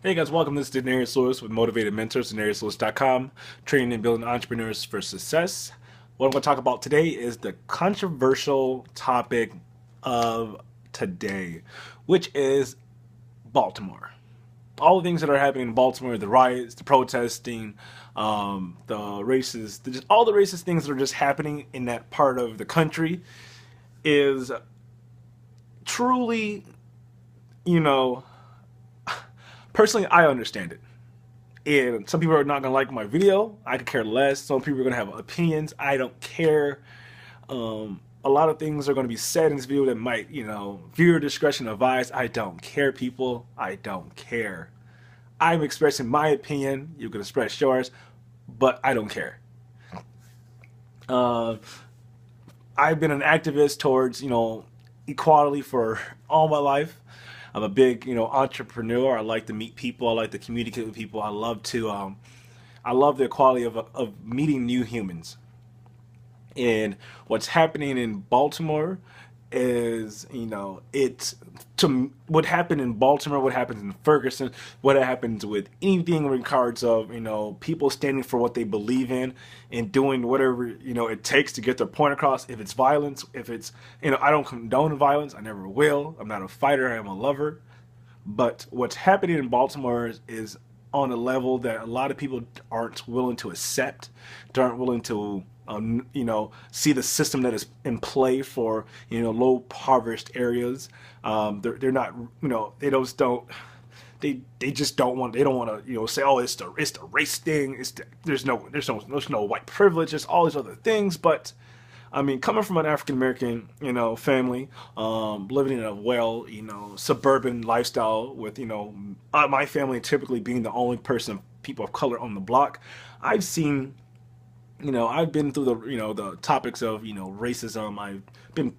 Hey guys, welcome. This is Denarius Lewis with Motivated Mentors, DenariusLewis.com, training and building entrepreneurs for success. What I'm going to talk about today is the controversial topic of today, which is Baltimore. All the things that are happening in Baltimore, the riots, the protesting, the racist, just all the racist things that are just happening in that part of the country is truly, you know, personally, I understand it. And some people are not gonna like my video. I could care less. Some people are gonna have opinions. I don't care. A lot of things are gonna be said in this video that might, viewer discretion advised. I don't care, people. I don't care. I'm expressing my opinion. You can express yours, but I don't care. Uh, I've been an activist towards, equality for all my life. I'm a big, entrepreneur. I like to meet people. I like to communicate with people. I love the equality of meeting new humans. And what's happening in Baltimore is, it's to what happened in Baltimore, what happens in Ferguson, what happens with anything in regards of, people standing for what they believe in and doing whatever, it takes to get their point across. If it's violence, if it's, I don't condone violence. I never will. I'm not a fighter. I am a lover. But what's happening in Baltimore is on a level that a lot of people aren't willing to accept, aren't willing to, see the system that is in play for, low impoverished areas. They're not, they just don't want, they don't want to, say, oh, it's the race thing. There's no white privilege. There's all these other things. But I mean, coming from an African American, family, living in a suburban lifestyle with, my family typically being the only people of color on the block, I've seen, I've been through the topics of, racism. I've been,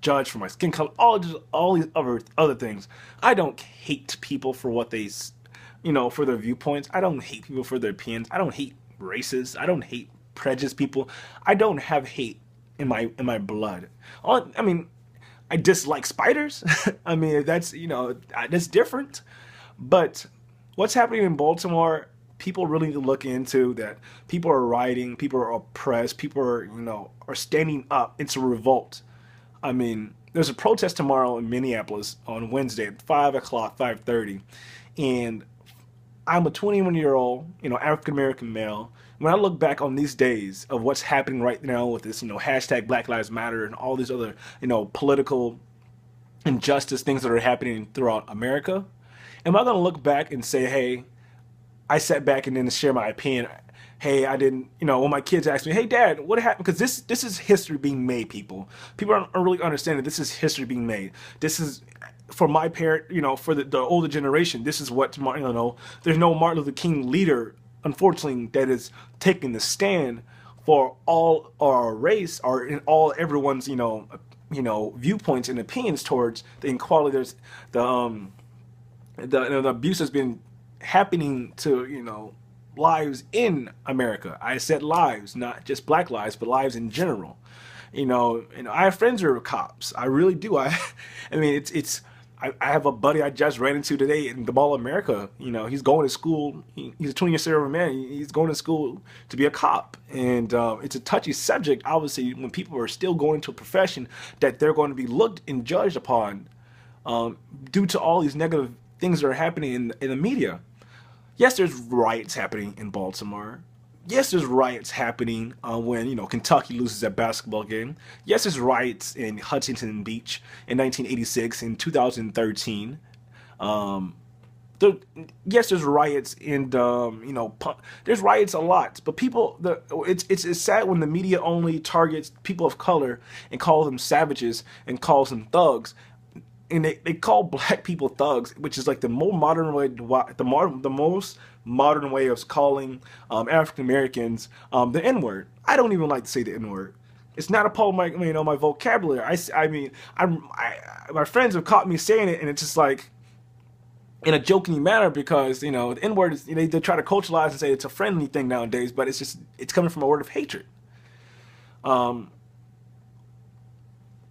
judged for my skin color, all these other things. I don't hate people for what for their viewpoints. I don't hate people for their opinions. I don't hate races. I don't hate prejudiced people. I don't have hate in my blood. I mean, I dislike spiders. I mean, that's different. But what's happening in Baltimore, people really need to look into that. People are rioting, people are oppressed, people are standing up. It's a revolt. I mean, there's a protest tomorrow in Minneapolis on Wednesday at 5 o'clock, 5:30, and I'm a 21-year-old, African American male. When I look back on these days of what's happening right now with this, hashtag Black Lives Matter and all these other, political injustice things that are happening throughout America, am I going to look back and say, hey, I sat back and then share my opinion? Hey, I didn't, when my kids ask me, hey, Dad, what happened? Because this is history being made, people. People aren't really understanding this is history being made. This is for my parent, for the older generation. This is what, there's no Martin Luther King leader, unfortunately, that is taking the stand for all our race or in all everyone's, viewpoints and opinions towards the inequality. There's the abuse that's been happening to, lives in America. I said lives, not just black lives, but lives in general. I have friends who are cops. I really do. I mean, I have a buddy I just ran into today in the Mall of America. He's going to school. He's a 20-year-old man. He's going to school to be a cop. And it's a touchy subject, obviously, when people are still going to a profession that they're going to be looked and judged upon due to all these negative things that are happening in the media. Yes, there's riots happening in Baltimore. Yes, there's riots happening when Kentucky loses that basketball game. Yes, there's riots in Huntington Beach in 1986 and 2013. Yes, there's riots in there's riots a lot, but it's sad when the media only targets people of color and calls them savages and calls them thugs. And they call black people thugs, which is like the more modern way, the most modern way of calling African Americans the N word. I don't even like to say the N word. It's not a part of my vocabulary. My friends have caught me saying it, and it's just like in a joking manner because the N word is they try to culturalize and say it's a friendly thing nowadays, but it's coming from a word of hatred.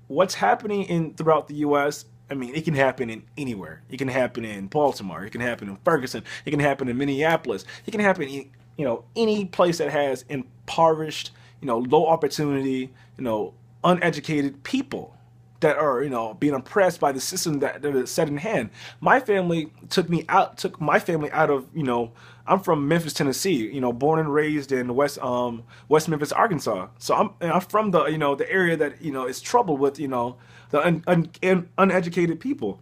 What's happening throughout the U.S. I mean, it can happen in anywhere. It can happen in Baltimore. It can happen in Ferguson. It can happen in Minneapolis. It can happen in, any place that has impoverished, low opportunity, uneducated people that are, being oppressed by the system that is set in hand. My family took my family out of, I'm from Memphis, Tennessee, born and raised in West Memphis, Arkansas. So I'm from the, the area that, is troubled with, the uneducated people.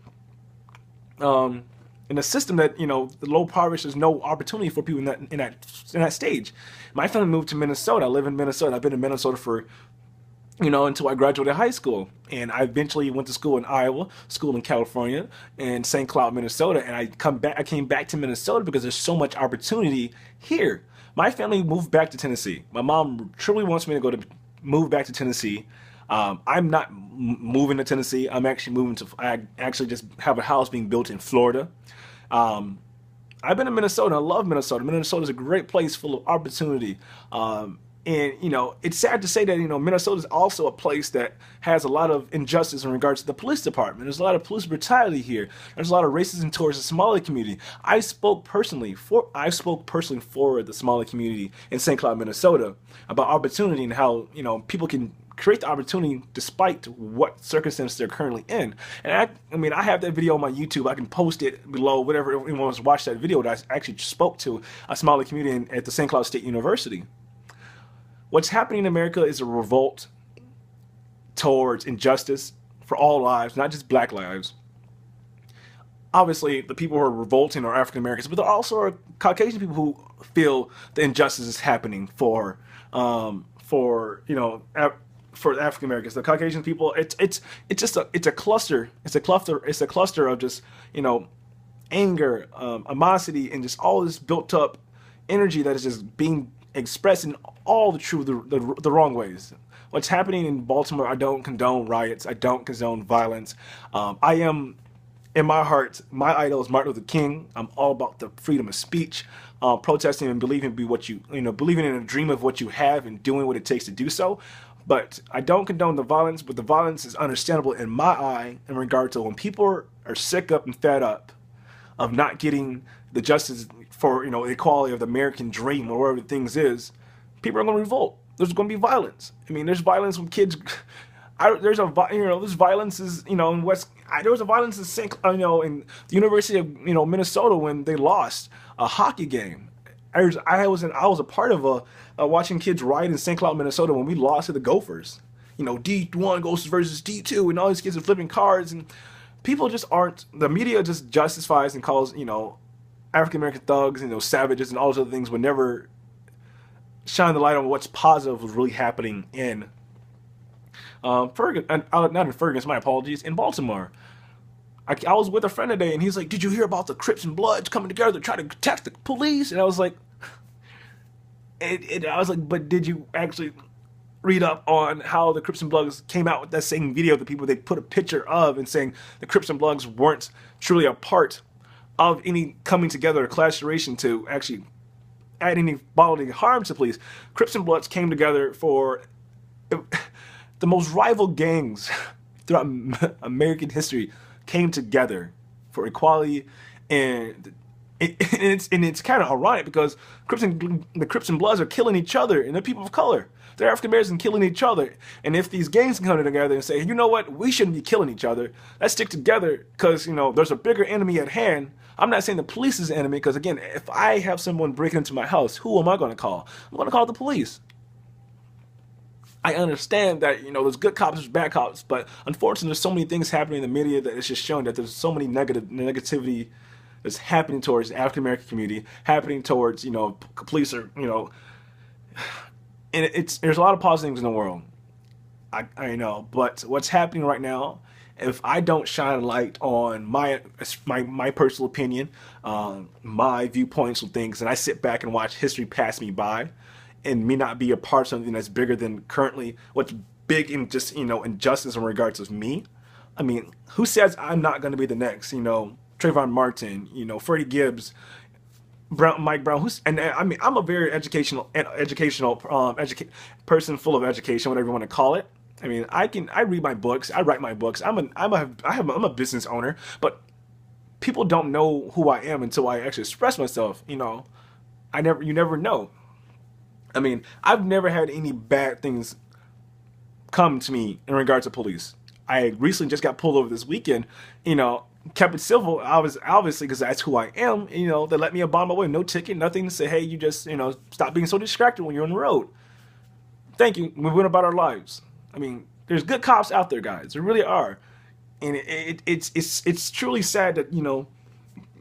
In a system that, the low poverty, there's no opportunity for people in that stage. My family moved to Minnesota. I live in Minnesota. I've been in Minnesota for, until I graduated high school. And I eventually went to school in Iowa, school in California, and St. Cloud, Minnesota. And I came back to Minnesota because there's so much opportunity here. My family moved back to Tennessee. My mom truly wants me to move back to Tennessee. I'm not moving to Tennessee. I actually just have a house being built in Florida. I've been in Minnesota. I love Minnesota. Minnesota is a great place full of opportunity. And, it's sad to say that, Minnesota is also a place that has a lot of injustice in regards to the police department. There's a lot of police brutality here. There's a lot of racism towards the Somali community. I spoke personally for the Somali community in St. Cloud, Minnesota, about opportunity and how, people can create the opportunity despite what circumstances they're currently in. And I have that video on my YouTube. I can post it below, whatever anyone wants to watch that video that I actually spoke to a Somali community at the St. Cloud State University. What's happening in America is a revolt towards injustice for all lives, not just black lives. Obviously, the people who are revolting are African Americans, but there also are Caucasian people who feel the injustice is happening for the African Americans. The Caucasian people, it's a cluster. It's a cluster of just, anger, animosity, and just all this built up energy that is just being expressed in all the wrong ways. What's happening in Baltimore, I don't condone riots. I don't condone violence. I am, in my heart, my idol is Martin Luther King. I'm all about the freedom of speech, protesting and believing believing in a dream of what you have and doing what it takes to do so. But I don't condone the violence, but the violence is understandable in my eye in regard to when people are sick up and fed up of not getting the justice for, the equality of the American dream or whatever things is. People are going to revolt. There's going to be violence. I mean, there's violence when kids. There's violence is in West. There was a violence in in the University of Minnesota when they lost a hockey game. I was a part of watching kids riot in St. Cloud, Minnesota when we lost to the Gophers. D1 goes versus D2, and all these kids are flipping cards, and people just aren't. The media just justifies and calls African American thugs and savages and all those other things would never shine the light on what's positive was really happening in Ferguson, not in Ferguson, my apologies, in Baltimore. I was with a friend today, and he's like, "Did you hear about the Crips and Bloods coming together to try to attack the police?" And I was like, "But did you actually read up on how the Crips and Bloods came out with that same video? The people they put a picture of and saying the Crips and Bloods weren't truly a part of any coming together or collaboration to actually add any bodily harm to police. Crips and Bloods came together for the most rival gangs throughout American history came together for equality, and it's kind of ironic because the Crips and Bloods are killing each other, and they're people of color. They're African Americans killing each other. And if these gangs can come together and say, you know what, we shouldn't be killing each other. Let's stick together because, there's a bigger enemy at hand. I'm not saying the police is the enemy because, again, if I have someone breaking into my house, who am I going to call? I'm going to call the police. I understand that, there's good cops, there's bad cops, but unfortunately there's so many things happening in the media that it's just showing that there's so many negativity that's happening towards the African American community, happening towards, police are, and there's a lot of positive things in the world. I know, but what's happening right now, if I don't shine light on my personal opinion, my viewpoints on things, and I sit back and watch history pass me by, and me not be a part of something that's bigger than currently what's big in just injustice in regards of me. I mean, who says I'm not going to be the next? Trayvon Martin, Freddie Gibbs, Mike Brown, I'm a very educational person full of education, whatever you want to call it. I mean, I read my books, I write my books. I'm a business owner, but people don't know who I am until I actually express myself. You never know. I mean, I've never had any bad things come to me in regards to police. I recently just got pulled over this weekend. You know, kept it civil. I was obviously because that's who I am. They let me abide my way, no ticket, nothing. Say, hey, you just stop being so distracted when you're on the road. Thank you. We went about our lives. I mean, there's good cops out there, guys. There really are, and it's truly sad that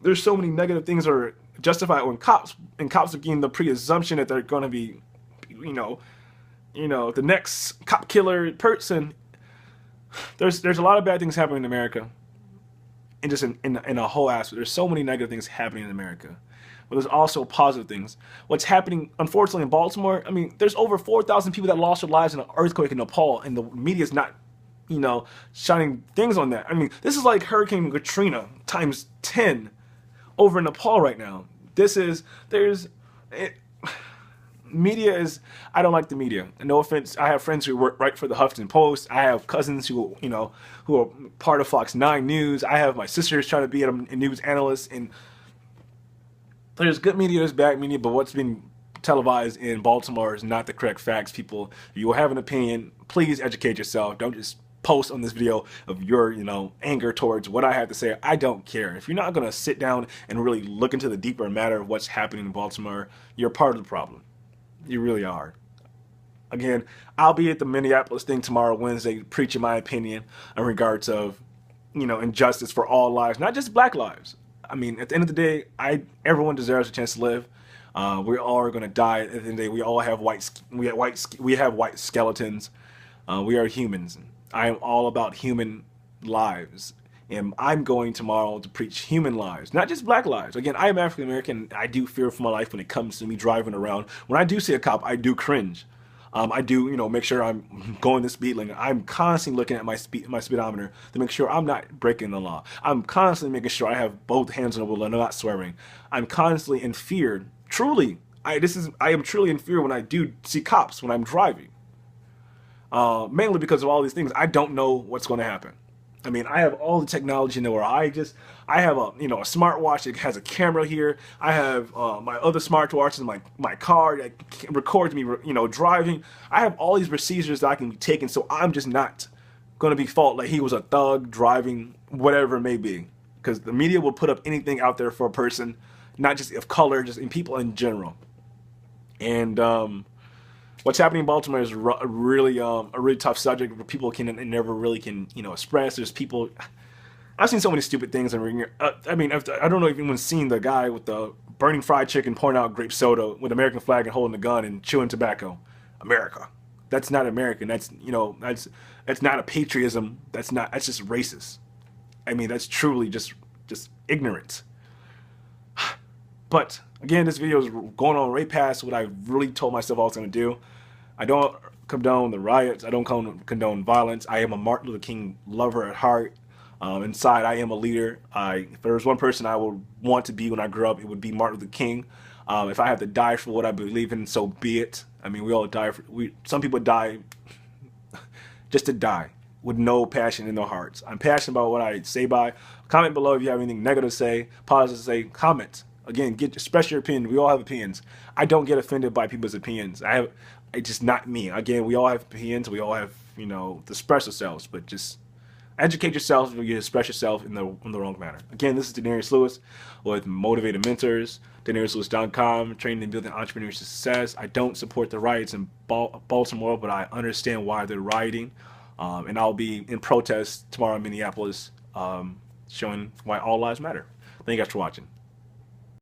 there's so many negative things that are justified when cops are getting the presumption that they're going to be, the next cop killer person. There's a lot of bad things happening in America, and just in a whole aspect. There's so many negative things happening in America. But there's also positive things. What's happening, unfortunately, in Baltimore, I mean, there's over 4,000 people that lost their lives in an earthquake in Nepal, and the media's not, shining things on that. I mean, this is like Hurricane Katrina times 10 over in Nepal right now. Media is, I don't like the media. And no offense, I have friends who write for the Huffington Post. I have cousins who are part of Fox 9 News. I have my sisters trying to be a news analyst, and there's good media, there's bad media, but what's being televised in Baltimore is not the correct facts. People, if you have an opinion, please educate yourself. Don't just post on this video of your, anger towards what I have to say. I don't care. If you're not going to sit down and really look into the deeper matter of what's happening in Baltimore, you're part of the problem. You really are. Again, I'll be at the Minneapolis thing tomorrow, Wednesday, preaching my opinion in regards of, injustice for all lives, not just black lives. I mean, at the end of the day, everyone deserves a chance to live. We all are going to die. At the end of the day, we all have we have white skeletons. We are humans. I am all about human lives, and I'm going tomorrow to preach human lives, not just black lives. Again, I am African American. I do fear for my life when it comes to me driving around. When I do see a cop, I do cringe. I do, make sure I'm going the speed limit. I'm constantly looking at my speedometer to make sure I'm not breaking the law. I'm constantly making sure I have both hands on the wheel and I'm not swearing. I'm constantly in fear. Truly, I am truly in fear when I do see cops when I'm driving. Mainly because of all these things. I don't know what's going to happen. I mean, I have all the technology in the world. I have a smartwatch that has a camera here. I have my other smartwatch in my car that records me, driving. I have all these procedures that I can be taking, so I'm just not going to be fault like he was a thug driving, whatever it may be. Because the media will put up anything out there for a person, not just of color, just in people in general. And what's happening in Baltimore is really a really tough subject where people never really can express. There's people. I've seen so many stupid things. I mean, I don't know if anyone's seen the guy with the burning fried chicken, pouring out grape soda with American flag and holding a gun and chewing tobacco. America. That's not American. That's not a patriotism. That's just racist. I mean, that's truly just ignorant. But again, this video is going on right past what I really told myself I was going to do. I don't condone the riots. I don't condone violence. I am a Martin Luther King lover at heart. Inside, I am a leader. If there was one person I would want to be when I grow up, it would be Martin Luther King. If I have to die for what I believe in, so be it. I mean, we all die. Some people die just to die with no passion in their hearts. I'm passionate about what I say by. Comment below if you have anything negative to say, positive to say. Comment. Again, express your opinion. We all have opinions. I don't get offended by people's opinions. It's just not me. Again, we all have opinions. We all have, to express ourselves. But just educate yourself if you express yourself in the wrong manner. Again, this is Denarius Lewis with Motivated Mentors, DenariusLewis.com, training and building entrepreneurial success. I don't support the riots in Baltimore, but I understand why they're rioting. And I'll be in protest tomorrow in Minneapolis, showing why all lives matter. Thank you guys for watching.